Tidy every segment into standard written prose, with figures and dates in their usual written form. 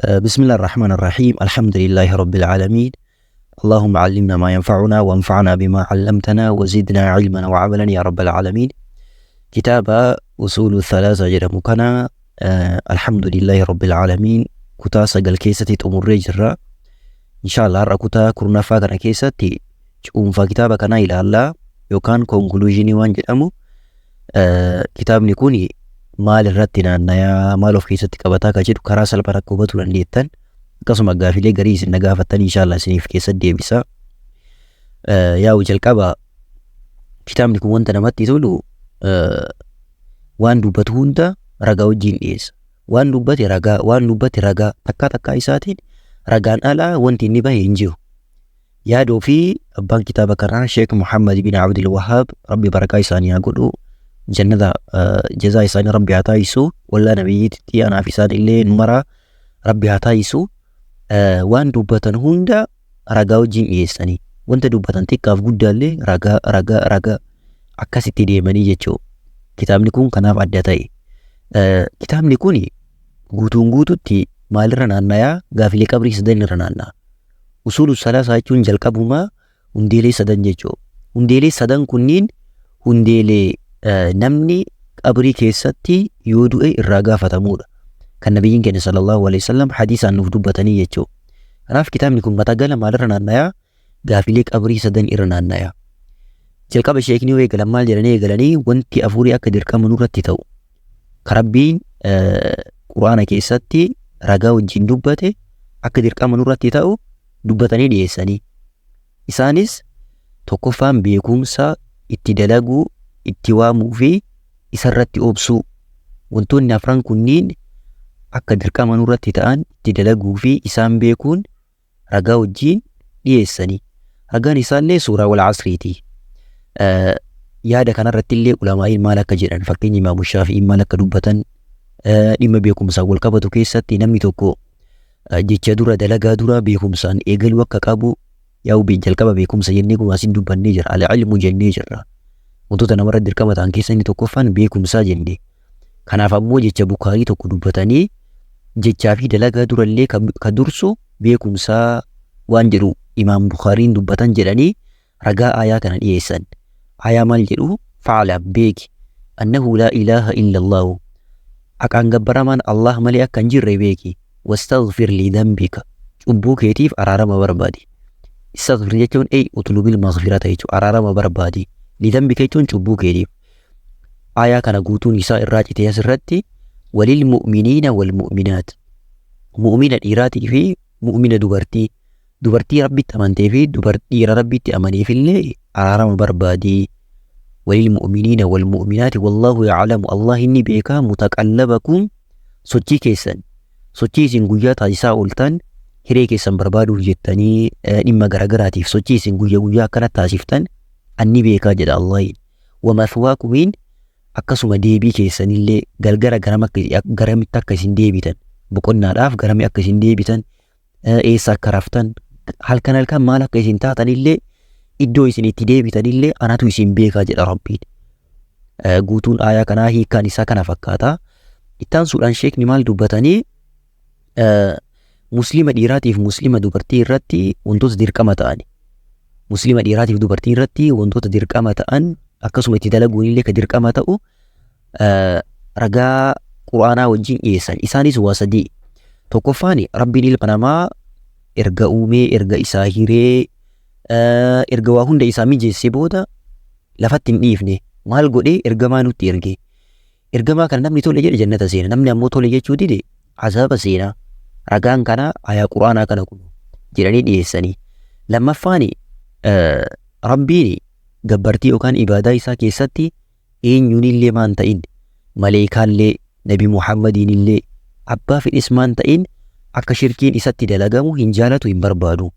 بسم الله الرحمن الرحيم. الحمد لله رب العالمين. اللهم علمنا ما ينفعنا وانفعنا بما علمتنا وزدنا علما وعملا يا رب العالمين. كتاب أصول الثلاثة جرم كان الحمد لله رب العالمين. كتا سجل كيستي تمر جرا إن شاء الله ركوتا كرنا فاكنا كيستي فا كتابة كان إلى الله يوكان كونكلوجيني وان جرمو كتاب نكوني maal irratti naannaya maal of keessatti qabataa ka jedhu karaa salphaa rakkoo batuu dandeettan akkasuma gaafilee garii isin na gaafattan inshallah isiniif keessatti deebisa. Yaa jalqaba kitaabni kun wanta namatti tolu waan dubbatu hunda ragaa wajjin dhiyeessa. Waan dubbate ragaa takkaa isaatiin ragaan alaa wanti inni bahe hin jiru. Yaadoo fi abbaan kitaaba kanaa Sheekh Muhammad bin Abdul Wahhab rabbi barakaa isaanii haa godhu. جنة جزاء إسان ربي هتايسو ولا نبيتي أنا في سان اللي نمرة ربي هتايسو وان دوبتن هوندا رجاو جين يستني وانت دوبتن تكاف جدا لي رجا أكاسي تدي مني جتشو كتاب نكون كناف عدتاي كتاب نكوني غوتو تي مال رنانا يا غافلي كبري سدن رنانا أصول الثلاثة هايتون جلكبهما هنديلي سدن جتشو هنديلي سدن كنين هنديلي namni qabrii keessatti yoo du'e irraa gaafatamuudha kan nabiyyiin keenya sallallahu alaihi wasallam hadiisaan nuuf dubbatanii jechuudha. Kanaaf kitaabni kun matagala maalirra naannaya gaafilee qabrii sadan irra naannaya. Jalqaba sheekni eegalan maal jedhanii eegalanii wanti afurii akka dirqama nurratti ta'u karabbiin quraana keessatti ragaa wajjin dubbate akka dirqama nurratti ta'u dubbatanii dhiyeessanii. Isaanis tokkoffaan beekumsa itti dalaguu itti waamuu fi isarratti obsuu wantoonni afran kunniin akka dirqama nurratti ta'an itti dalaguu fi isaan beekuun ragaa wajjin dhiyeessanii. Ragaan isaallee suuraa wal asriiti. Yaada kanarratti illee ulamaa'iin maal akka jedhan fakkeenyi Imaamu Shaafi'iin maal akka dubbatan dhimma beekumsaa wal qabatu keessatti namni tokko jecha dura dalagaa dura beekumsaan eegaluu akka qabu yaa'u jalqaba beekumsa jennee kun asiin dubbannee jira. Al-ilmu jennee jirra. Wantoota namarra dirqama ta'an keessa inni tokkoffaan beekumsaa jenne. Kanaaf ammoo jecha Bukaarii tokko dubbatanii jechaa fi dalagaa durallee ka dursu beekumsaa waan jedhu Imaam Bukaariin dubbatan jedhanii ragaa aayaa kana dhiyeessan. Aayaa maal jedhu fa'ala beeki annahu laa ilaaha illa Allahu aqaan gabbaramaan Allah malee akka hin jirre beeki wastaghfir li dhanbika cubbuu keetiif araarama barbaadi. Istaghfir jechuun utlubil maghfirata jechuun araarama barbaadi. لذنبك يكون شبوك يديب آية كان قوتون يساء الراجي تياس الرد وللمؤمنين والمؤمنات مؤمنة إيراتي في مؤمنة دبرتي ربي تمانتي في دبرتي ربي تأمني في الليل عرارم بربادي وللمؤمنين والمؤمنات والله يعلم الله إني بيكا متقلبكم سوچي كيسان سوچي سنگويا تاجسا أولتان هري كيسان بربادو جتاني نما غرغراتي سوچي سنگويا كانت تاسفتان anni beekaa jedha Allahin wamathwaakumiin akkasuma deebii keessanillee galgara garamitti akka isin deebitan boqonnaadhaaf garami akka isin deebitan eessa akka raftan halkan maal akka isin taatanillee iddoo isin itti deebitanillee anatu isin beekaa jedha Rabbiin. Guutuun aayaa kanaa hiikkaan isaa kana fakkaata. Ittaan suudhaan sheekni maal dubbatanii muslima dhiiraatiif muslima dubartii irratti wantoota dirqama ta'ani. Muslima dhiiraatiif dubartii irratti wantoota dirqama ta'an akkasuma itti dalaguun illee ka dirqama ta'u ragaa quraanaa wajjin dhiyeessan. Isaanis waa sadii. Tokkoffaan rabbiin ilma namaa erga uumee erga isaa hiree erga waa hunda isaa mijeessee booda lafatti hin dhiifne maal godhee ergamaa nutti erge. Ergamaa kana namni tole jedhe jannata seena namni ammoo tole jechuu dide azaaba seena. Ragaan kana ayaa quraanaa kana kun jedhanii dhiyeessanii. Lammaffaan Rabbiin gabbartii yookaan ibaadaa isaa keessatti eenyuun illee maan ta'in maleekaallee Nabi Muhammadiin illee abbaa fedhes maan ta'in akka shirkiin isatti dalagamu hin jaalatu hin barbaadu.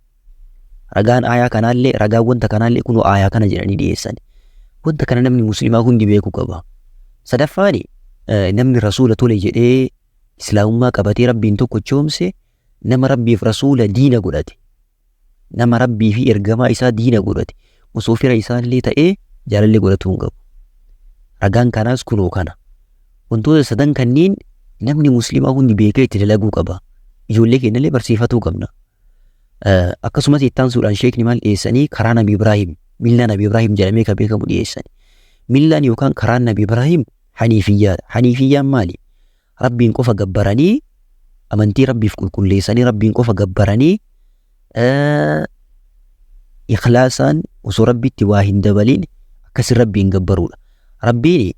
Ragaan aayaa kanaallee ragaan wanta kanaallee kunoo aayaa kana jedhanii dhiyeessan. Wanta kana namni muslimaa hundi beekuu qaba. Sadaffaan namni rasuula tole jedhee islaamummaa qabatee rabbiin tokko choomse nama rabbiif rasuula diina godhate. Nama rabbii fi ergamaa isaa diina godhate osoo fira isaallee ta'ee jaalallee godhatu hin qabu. Ragaan kanaas kunoo kana. Wantoota sadan kanneen namni muslimaa hundi beekee itti dalaguu qaba. ijoollee keenyallee barsiifatuu qabna. Akkasumas ittaan suudhaan sheekni maal dhiyeessanii karaa Nabi Ibraahim milla Nabi Ibraahim jedhamee kan beekamu dhiyeessani. Millaan yookaan karaan Nabi Ibraahim haniifiyyaadha. Haniifiyyaan maali? Rabbiin qofa gabbaranii amantii rabbiif qulqulleessanii rabbiin qofa gabbaranii ikhlaasaan osoo rabbitti waa hin dabalin akkasi rabbiin gabbaruudha. Rabbiin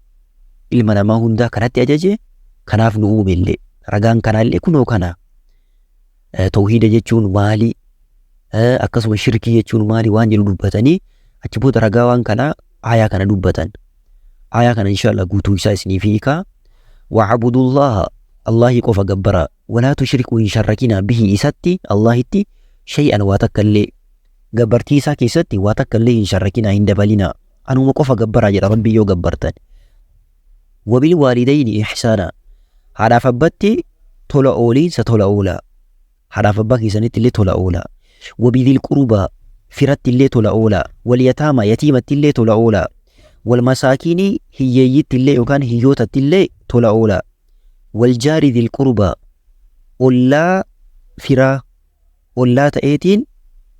ilma namaa hundaa kanatti ajaje kanaaf nu uumellee ragaan kanaallee kunoo kana. Tawhiida jechuun maali? Akkasuma shirkii jechuun maali waan jedhu dubbatanii achi booda ragaa waan kana aayaa kana dubbatan. Aayaa kana inshallah guutuu isaa isiniif hiikaa. Wa'budullaha Allahi qofa gabbara walaa tushriku hin sharrakina bihi isatti Allahitti shay'an waa takka illee gabbartii isaa keessatti waa takka illee hin sharrakina hin dabalina. Anuma qofa gabbara jedha rabbi yoo gabbartan. Wabil waalidayni ihsaana haadhaaf abbatti tola ooliinsa tola oolaa. Haadhaaf abbaa keessanitti illee tola oolaa. Wabidil qurbaa firatti illee tola oolaa. Wal yataama yatiimatti illee tola oolaa. Wal masaakiini hiyyeeyyitti illee yookaan hiyyootatti illee tola oolaa. Wal jaari dil qurbaa ollaa firaa ollaa ta'eetiin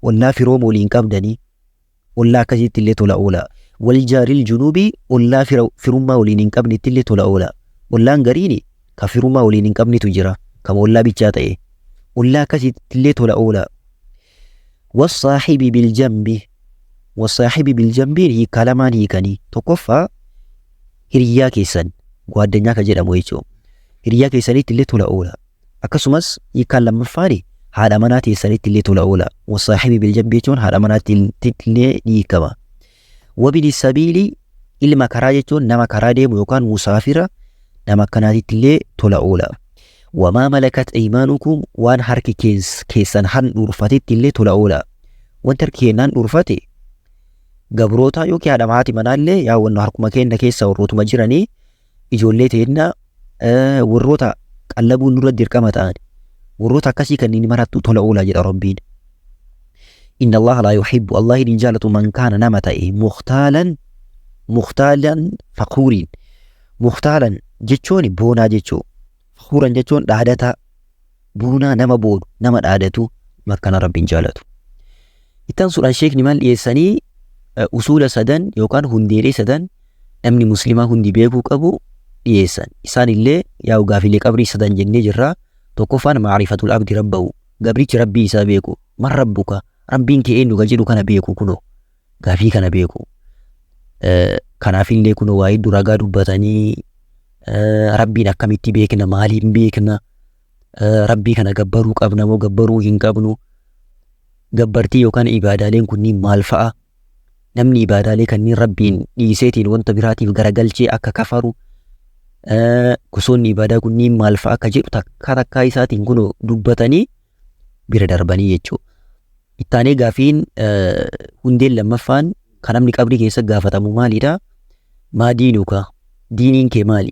ollaa firooma waliin qabdanii ollaa akkasitti illee tola oolaa. Wal jaaril junubii ollaa firummaa waliin hin qabnetti illee tola oolaa. Ollaan gariini ka firummaa waliin hin qabnetu jira kama ollaa bichaa ta'e. Ollaa akkasitti illee tola oolaa. Wasaahibi biljambi wasaahibi biljanbiin hiikaa lamaan hiikanii tokkoffaa hiriyyaa keessan gwaaddanyaa ka jedhamu jechuudha. Hiriyyaa keessanitti illee tola oolaa. Akkasumas hiikaan lammaffaani haadha manaa keessanitti illee tola oolaa. Wasaahibi biljanbii jechuun haadha manaatti illee ni hiikama. Wabini sabiili ilma karaa jechuun nama karaa deemu yookaan musaafira nama akkanaatitti illee tola oolaa. Wamaa malakat aymaanukum waan harki keessan handhuurfatetti illee tola oolaa. Wanti harki keenyaan dhuurfate gabroota yookiin haadha maatii manaallee yaa wanna harkuma keenya keessa warrootuma jiranii ijoollee teenya warroota qallabuun nurra dirqama ta'an warroota akkasii kanneen marattu tola oolaa jedha rabbiin. Inna Allah laa yuhibbu Allahin hin jaalatu man kaana nama ta'e muhtaalan faquuriin. Muhtaalan jechuun boonaa jechuu. Faquuran jechuun dhaadata boonaa nama boonu nama dhaadatu makkana rabbiin jaalatu. Ittaan suudhaan sheekni maal dhiyeessanii usuula sadan yookaan hundeelee sadan namni muslimaa hundi beekuu qabu dhiyeessan. Isaan illee yaa gaafilee qabrii sadan jennee jirra. Tokkoffaan maarifatul abdi rabbahu gabrichi rabbii isaa beeku. Man rabbuka rabbiin kee eenyu jedhu kana beeku kunoo gaafii kana beeku. Kanaafillee kunoo waa hedduu ragaa dubbatanii rabbiin akkamitti beekna maaliin beekna rabbii kana gabbaruu qabna moo gabbaruu hin qabnu. Gabbartii yookaan ibaadaaleen kunniin maal fa'a? Namni ibaadaalee kanneen rabbiin dhiiseetiin wanta biraatiif garagalchee akka kafaru gosoonni ibaadaa kunniin maal fa'a akka jedhu takkaa isaatiin kun dubbatanii bira darbanii jechuudha. Ittaanee gaafiin hundeen lammaffaan kan namni qabrii keessa gaafatamu maalidha? Maa diinuka? Diiniin kee maali?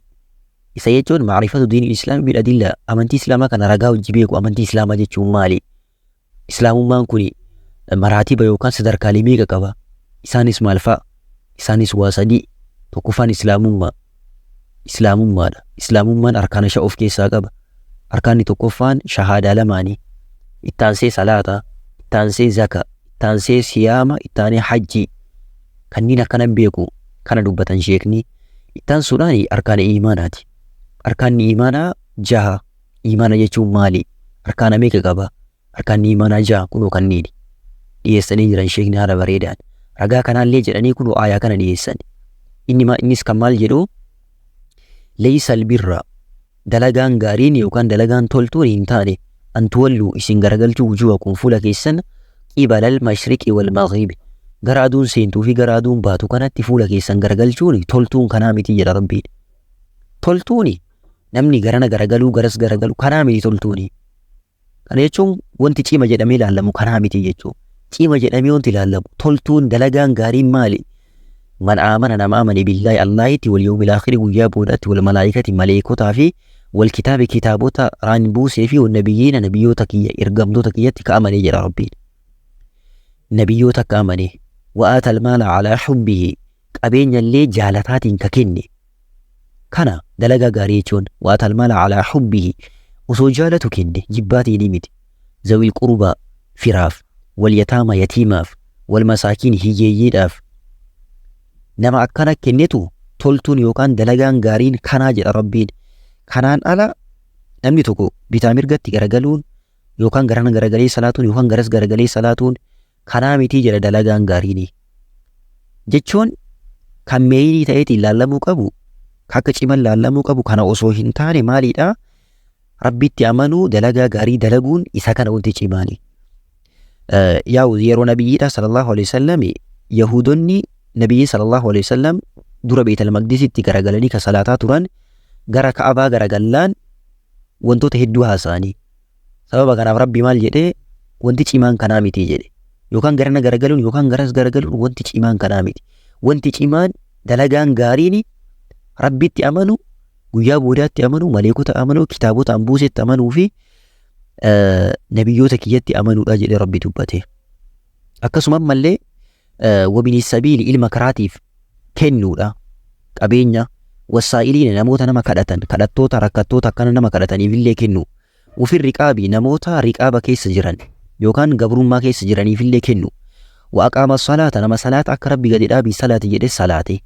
Isa jechuun maarifatu diinii islaamii bidhadilla amantii islaamaa kana ragaa hojii beeku amantii islaamaa jechuun maali? Islaamummaan kun maraatiba yookaan sadarkaalee meeqa qaba? Isaanis maal fa'a? Isaanis waa sadii. Tokkoffaan islaamummaadha. Islaamummaan arkaana shan of keessaa qaba. Arkaanni tokkoffaan shahaadaa lamaanii. Ittaansee salaata, ittaansee zaka, ittaansee siyaama, ittaanee hajjii. Kanneen akkanan beeku kana dubbatan sheekni. Ittaansuudhaan arkaana iimaanaati. Arkaanni iimaanaa jaha. Iimaana jechuun maali? Arkaana meeqa qaba? Arkaanni iimaanaa jaha kunoo kanneen dhiyeessanii jiran sheekni haala bareedaan. Ragaa kanaallee jedhanii kunoo aayaa kana dhiyeessan. Innis kan maal jedhu leeysal birra dalagaan gaariin yookaan dalagaan toltuun hin taane antuwalluu isin garagalchuu wujuhakum fuula keessan qibalal mashriqi wal maghribi gara aduun seentuu fi gara aduun baatu kanatti fuula keessan garagalchuun toltuun kanaa miti jedha rabbiin. Toltuuni namni garana garagaluu garas garagalu kanaa miti toltuuni. Kana jechuun wanti cima jedhamee ilaalamu kanaa miti jechuudha. Cima jedhamee wanti ilaalamu toltuun dalagaan gaariin maali? Man aamana nama amane billaahi Allahitti wal yawmil aakhiri guyyaa boodatti wal malaayikati maleekotaa fi wal kitaabi kitaabota raan buusee fi wal nabiyyiina nabiyyoota kiyya ergamtoota kiyyatti ka amane jedha rabbiin. Nabiyyoota ka amane wa'aata almaala alaa xubbihi qabeenya illee jaalataatiin ka kenne. Kana dalagaa gaarii jechuun wa'aata almaala alaa xubbihi osoo jaalatu kenne jibbaatii ni miti. Zawil qurbaa firaaf, wal yataama yatiimaaf, wal masaakiin hiyyeeyyiidhaaf nama akkana kennetu toltuun yookaan dalagaan gaariin kanaa jedha Rabbiin. Kanaan ala namni tokko bitaa mirgatti garagaluun yookaan garana garagalee salaatuun yookaan garas garagalee salaatuun kanaa mitii jedha dalagaan gaariini. Jechuun kan meeyilii ta'eetiin laallamuu qabu, akka ciman laallamuu qabu kana osoo hin taane maalidha? Rabbitti amanuu dalagaa gaarii dalaguun isa kana wanti cimaani. Yaa'u yeroo nabiyyiidha sallallahu alaihi wasallam Yahudonni nabiyyi sallallahu alaihi wasallam dura Beetal Maqdisitti garagalanii ka salaataa turan gara Ka'abaa garagallaan wantoota hedduu haasa'anii. Sababa kanaaf Rabbi maal jedhee wanti cimaan kanaa miti jedhe. Yookaan garana garagaluun yookaan garas garagaluun wanti cimaan kanaa miti. Wanti cimaan dalagaan gaariin Rabbitti amanu, guyyaa boodaatti amanu, maleekota amanu, kitaabota ambuusetti amanuu fi nabiyyoota kiyyatti amanuudha jedhe Rabbi dubbate. Akkasuma mallee wabini sabiili ilma karaatiif kennuudha. Qabeenya wasaa'iliin namoota nama kadhatan, kadhattoota rakkattoota akkana nama kadhataniif illee kennu. Ufin riqaabii namoota riqaaba keessa jiran yookaan gabrummaa keessa jiraniif illee kennu. Waaqaama salaata nama salaata akka Rabbi gadi dhaabii salaati jedhe salaate.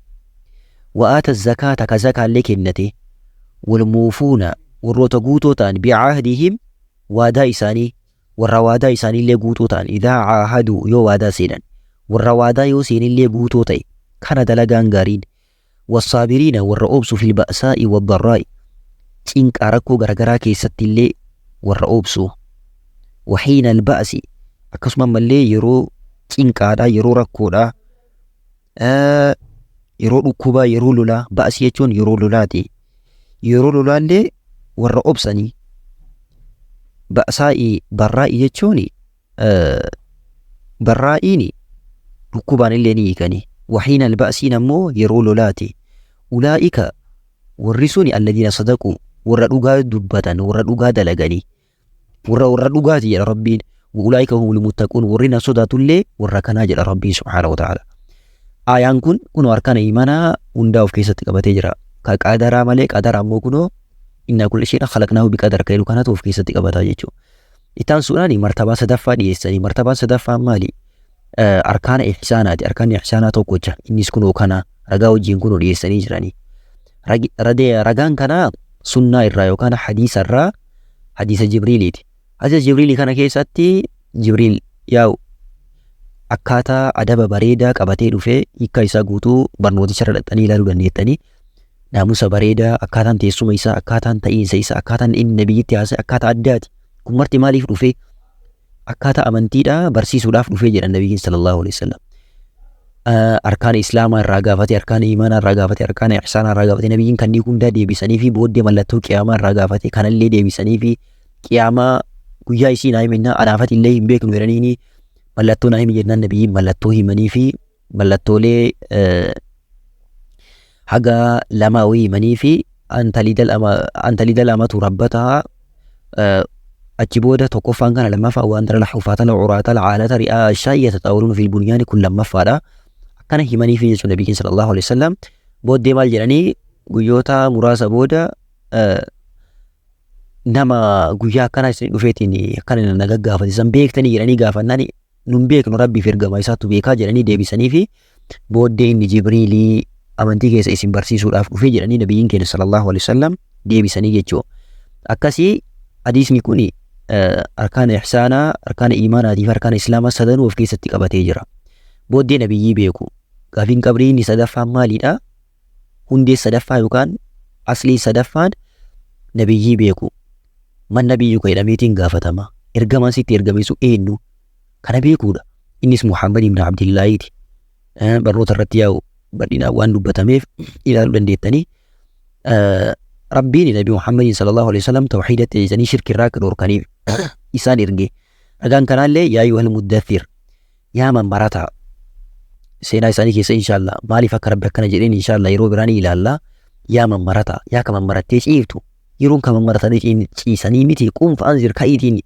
Wa'aata zakaata ka zakaallee kennate. Walmuufuuna warroota guutoo ta'an bi'aahdihim waadaa isaanii warra waadaa isaaniillee guutoo ta'an idhaa caahaduu yoo waadaa seenan warra waadaa yoo seenillee guutoo ta'e kana dalagaan gaariin. Wasaabiriina warra obsu fil ba'saa'i waddarraa'i cinqaa rakkoo garagaraa keessatti illee warra obsu. Waxiina alba'si akkasuma mallee yeroo cinqaadha, yeroo rakkoodha, yeroo dhukkubaa, yeroo lolaa. Ba'si jechuun yeroo lolaati. Yeroo lolaallee warra obsanii. Ba'saa'i barraa'i jechuun barraa'iin dhukkubaan illee ni hiikani. Waxiina alba'siin ammoo yeroo lolaati. Ulaa'ika warri suni alladhiina sadaqu warra dhugaa dubbatan, warra dhugaa dalaganii, warra dhugaati jedha Rabbiin. Ulaa'ika humul muttaquun warri na sodaatullee warra kanaa jedha Rabbiin subhaanahu wa ta'ala. Aayaan kun kunoo harkaan iimanaa hundaa of keessatti qabatee jira. Ka qadaraa malee qadara ammoo kunoo inna kulli shay'in khalaqnaahu biqadar kailu kanatu of keessatti qabataa jechuudha. Itaan suudhaan martabaa sadaffaa dhiyeessanii. Martabaan sadaffaa maali? Arkaana ihsaanaati. Arkaanni ihsaanaa tokkocha innis kunoo kana ragaa wajjin kunoo dhiyeessanii jiranii. Ragaan kanaa sunnaa irraa yookaan hadiisa irraa hadiisa Jibriiliiti. Hadiisa Jibriilii kana keessatti Jibriil yaa'u akkaataa adaba bareedaa qabatee dhufee hiikkaa isaa guutuu barnooticha irra dhaqxanii ilaaluu dandeettanii. Naamusa bareedaa, akkaataan teessuma isaa, akkaataan ta'iinsa isaa, akkaataan inni nabiyyitti haasa'e akkaataa addaati. Kun marti maaliif dhufee? Akkaataa amantiidhaa barsiisuudhaaf dhufee jedhan nabiyyiin sallallahu alaihi wasallam. Arkaana islaamaa irraa gaafate, arkaana iimaanaa irraa gaafate, arkaana ihsaanaa irraa gaafate. Nabiyyiin kanneen hundaa deebisanii fi booddee mallattoo qiyaamaa irraa gaafate. Kanallee deebisanii fi qiyaamaa guyyaa isii naa himennaa anaafati illee hin beeknu jedhaniini mallattoo naa himi jennaan nabiyyiin mallattoo himanii fi mallattoolee haga lama himanii fi antalidal amatu rabbataa achi booda tokkoffaan kana lammaffaa waan tara laxufaata lacuraata lacaalata ri'aa ashaa'i yatataawwaluuna fil bunyaani kun lammaffaadha. Akkana himanii fi jechuun nabiyyiin sallallahu alaihi wasallam booddee maal jedhanii guyyoota muraasa booda nama guyyaa akkana isin dhufeetiin akkana na gaggaafatan beektanii jedhanii gaafannaan nun beeknu rabbiif ergama isaatu beekaa jedhanii deebisanii fi booddee inni Jibriilii amantii keessa isin barsiisuudhaaf dhufee jedhanii nabiyyiin keenya sallallahu alaihi wasallam deebisanii jechuudha. Akkasii hadiisni kun arkaana ihsaanaa, arkaana iimaanaatii fi arkaana islaamaa sadanuu of keessatti qabatee jira. Booddee nabiyyii beeku. Gaafiin qabrii inni sadaffaan maalidha? Hundee sadaffaa yookaan aslii sadaffaan nabiyyii beeku. Man nabiyyu ka jedhameetiin gaafatama. Ergamaan sitti ergameesu eenyu? Kana beekuudha. Innis Muhammad ibn Abdillaahiti. Barnoota irratti yaa'u bal'inaan waan dubbatameef ilaaluu dandeettanii. Rabbiin nabi Muhammadin sallallahu alaihi wasallam tawxiidatti dhiisanii shirki irraa akka dhorkaniif isaan erge. Ragaan kanaallee yaa ayyuhal muddaththir yaa man barataa seenaa isaanii keessa inshallah maaliif akka rabbi akkana jedheen inshallah yeroo biraan ilaalla. Yaa man barataa yaa kaman barattee ciiftu yeroon kaman baratanii ciisanii miti quunfa anzir ka'iitiin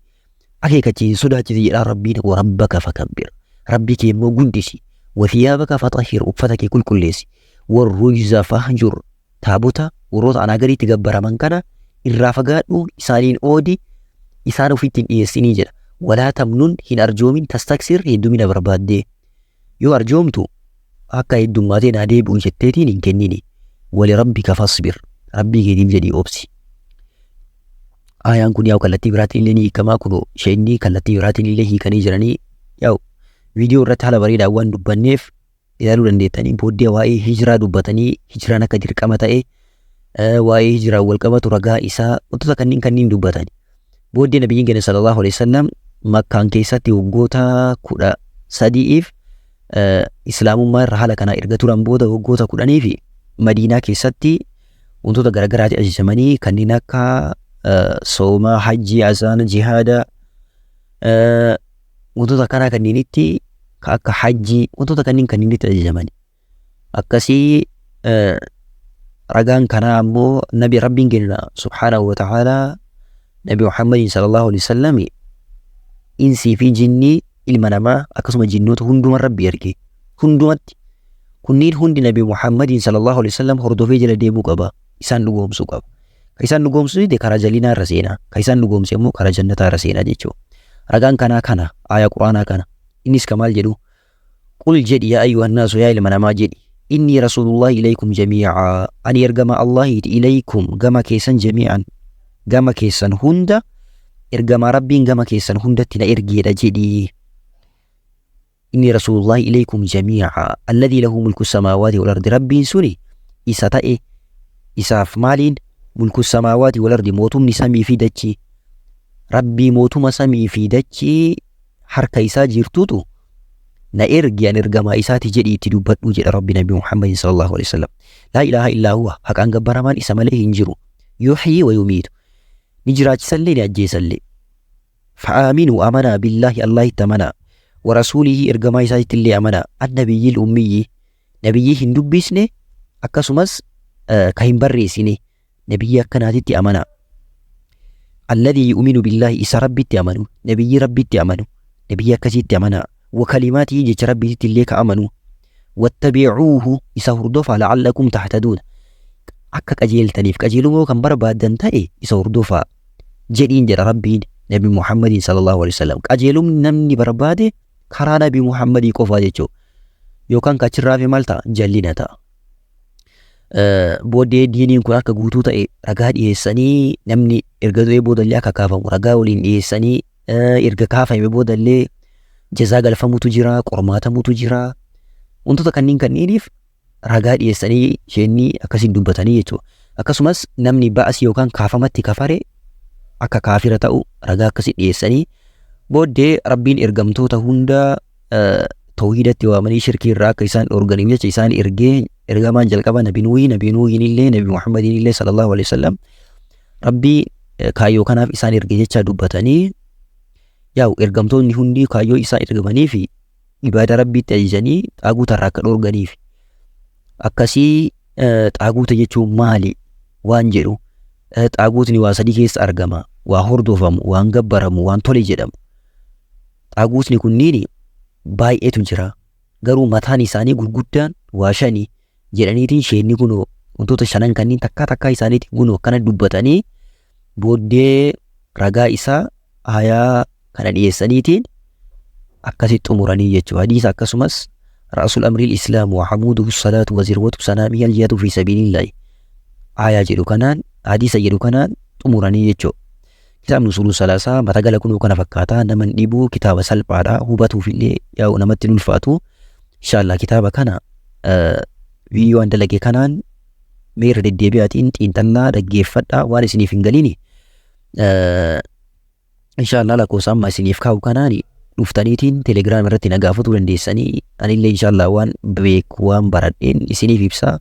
akeekachiisi sodaachisi jedhaa rabbiin wa rabbaka fakabbir rabbi kee immoo guddisi wafiyaabaka fatahhir uffata kee qulqulleessi warrujza fahjur taabota warroota anaa gadiitti gabbaraman kana irraa fagaadhu isaaniin oodi isaan ofitti hin dhiyeessinii jedha. Walaa tamnun hin arjoomin tastaksir heddumina barbaaddee yoo arjoomtu akka heddummaatee naa deebi'u jetteetiin hin kennini. Wali rabbika fasbir rabbii keetiif jedhii obsi. Ayaan kun yaa'u kallattii biraatiin illee ni hiikamaa kunoo isheenni kallattii biraatiin illee hiikanii jiranii yaa'u viidiyoo irratti haala bareedaa waan dubbanneef ilaaluu dandeettanii booddee waa'ee hijiraa dubbatanii hijiraan akka dirqama ta'e waa'ee hijiraa wal qabatu ragaa isaa wantoota kanniin dubbatan. Booddee nabiyyiin keenya sallallahu alaihi wasallam Makkaan keessatti waggoota 13 islaamummaa irra haala kanaa erga turan booda waggoota 10 fi Madiinaa keessatti wantoota garagaraatti ajajamanii kanneen akka soomaa, hajjii, azaana, jihaada wantoota kanaa kanneenitti akka hajjii wantoota kanneenitti ajajamani. Akkasii ragaan kanaa ammoo nabi rabbiin keenya subhaanahu wa ta'ala nabi Muhammadin sallallahu alaihi wasallam insii fi jinnii ilma namaa akkasuma jinnoota hunduma rabbi erge hundumatti kunniin hundi nabi Muhammadin sallallahu alaihi wasallam hordofee jala deemuu qaba. Isaan dhugoomsuu qaba. Ka isaan dhugoomsuu dide karaa jallinaa irra seenaa. Ka isaan dhugoomse immoo karaa jannataa irra seenaa jechuudha. Ragaan kanaa kana aayaa quraanaa kana innis kamaal jedhu qul jedhi yaa ayyuhan naasu yaa ilma namaa jedhi inni rasuulullahi ilaykum jamii'aa ani ergama Allahiiti ilaykum gama keessan jamii'an gama keessan hunda ergama rabbiin gama keessan hundatti na ergeedha jedhi. Inni rasuulullahi ilaykum jamii'aa alladhii lahu mulku samaawaati wal ardi rabbiin suni isa ta'e isaaf maaliin mulku samaawaati wal ardi mootumni samii fi dachii rabbii mootuma samii fi dachii harka isaa jirtutu na ergi an ergamaa isaati jedhi itti dubbadhu jedha rabbi nabi Muhammad sallallahu alaihi wasallam. Laa ilaaha illaa huwa haqaan gabbaramaan isa malee hin jiru yuhyii wa yumiitu ni jiraachisallee ni ajjeesallee. Fa'aaminuu amanaa billaahi allahitti amanaa wa rasuulihi ergamaa isaatti illee amanaa annabiyyil ummiyyi nabiyyii hin dubbisne akkasumas ka hin barreessine nabiyyi akkanaatitti amanaa. Alladhii yu'minu billaahi isa rabbitti amanu nabiyyi rabbitti amanu nabiyyi akkasitti amanaa. وكلماته جيش ربي تليك أمنوا واتبعوه إسا هردوفا لعلكم تحتدون أكاك أجيل تنيف كأجيلو كان برباد دنتاي إسا هردوفا جدين جر ربي نبي محمد صلى الله عليه وسلم كأجيلو نمني برباد كرا نبي محمد كوفا جيشو يو كان كأجرا في مالتا جلينا تا بودي دينين كنا كغوتو تاي رقاد إيساني نمني إرقادو يبود اللي أكا كافا رقاولين إيساني إرقا كافا يبود اللي jazaa galfamutu jira, qormaatamutu jira. Wantoota kanniiniif ragaa dhiyeessanii isheenni akkasiin dubbatanii jechuudha. Akkasumas namni ba'as yookaan kaafamatti kafare akka kaafira ta'u ragaa akkasii dhiyeessanii booddee rabbiin ergamtoota hunda tawhiidatti waamanii shirkii irraa akka isaan dhorganiif jecha isaan ergamaan jalqaba nabi Nuuhiin illee nabi Muhammadin illee sallallahu alaihi wasallam rabbii kaayyoo kanaaf isaan erge jecha dubbatanii yaa'u ergamtoonni hundi kaayyoo isaa ergamanii fi ibaada rabbiitti ajajanii xaaguuta irraa akka dhorganiif akkasii xaaguuta jechuun maali waan jedhu xaaguutni waa sadii keessa argama waa hordofamu waan gabbaramu waan tole jedhamu xaaguutni kunniin baay'eetu jira garuu mataan isaanii gurguddaan waa shani jedhaniitiin sheenni kunoo wantoota shanan kanniin takkaa isaaniitiin kunoo akkana dubbatanii booddee ragaa isaa hayaa kana dhiyeessaniitiin akkasitti xumuranii jechuudha. Hadiisa akkasumas ra'asul amriil islaam wa hamuuduhu salaatu wa zirwatu sanaamii aljihaadu fi sabiilillaahi aayaa jedhu kanaan hadiisa jedhu kanaan xumuranii jechuudha. Kitaabni usuluu salaasaa matagala kunuu kana fakkaataa naman dhibuu kitaaba salphaadhaa hubatuuf illee yaa'u namatti ulfaatu. Inshaallah kitaaba kana viidiyoo an dalage kanaan meera deddeebi'aatiin xiinxallaa dhaggeeffadhaa waan isiniif hin galiini. Inshaallah lakkoofsaan isiniif kaa'u kanaan dhuftaniitiin telegiraam irratti na gaafachuu dandeessanii anillee inshaallah waan beeku waan baradheen isiniif ibsaa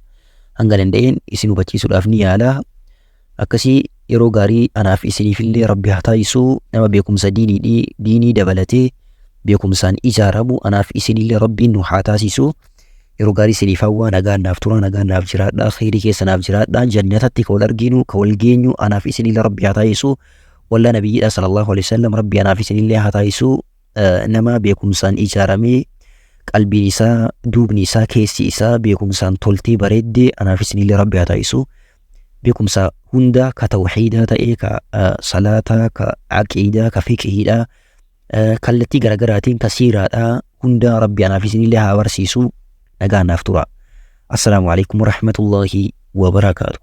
hanga danda'een isin hubachiisuudhaaf ni yaala. Akkasii yeroo gaarii anaaf isiniif illee rabbi haa taasisuu nama beekumsa diinii dabalatee beekumsaan ijaaramu anaaf isinillee rabbiin nu haa taasisu. Yeroo gaarii isiniif hawwaa nagaan naaf tura nagaan naaf jiraadhaa khayrii keessa naaf jiraadhaa jannatatti ka wal arginu ka wal geenyu anaaf isinillee rabbi haa taasisu. Walla nabiyyiidha sallallahu alaihi wasallam rabbi anaaf isinillee haa taasisu. Nama beekumsaan ijaaramee qalbiin isaa duubni isaa keessi isaa beekumsaan toltee bareeddee anaaf isinillee rabbi haa taasisu. beekumsa hunda ka tawxiidaa ta'ee ka salaataa ka aqiidaa ka fiqhiidhaa kallattii garagaraatiin ka siiraadhaa hunda rabbi anaaf isinillee haa barsiisu. nagaa naaf tura. Assalaamu alaikum warahmatullaahi wabarakaatu.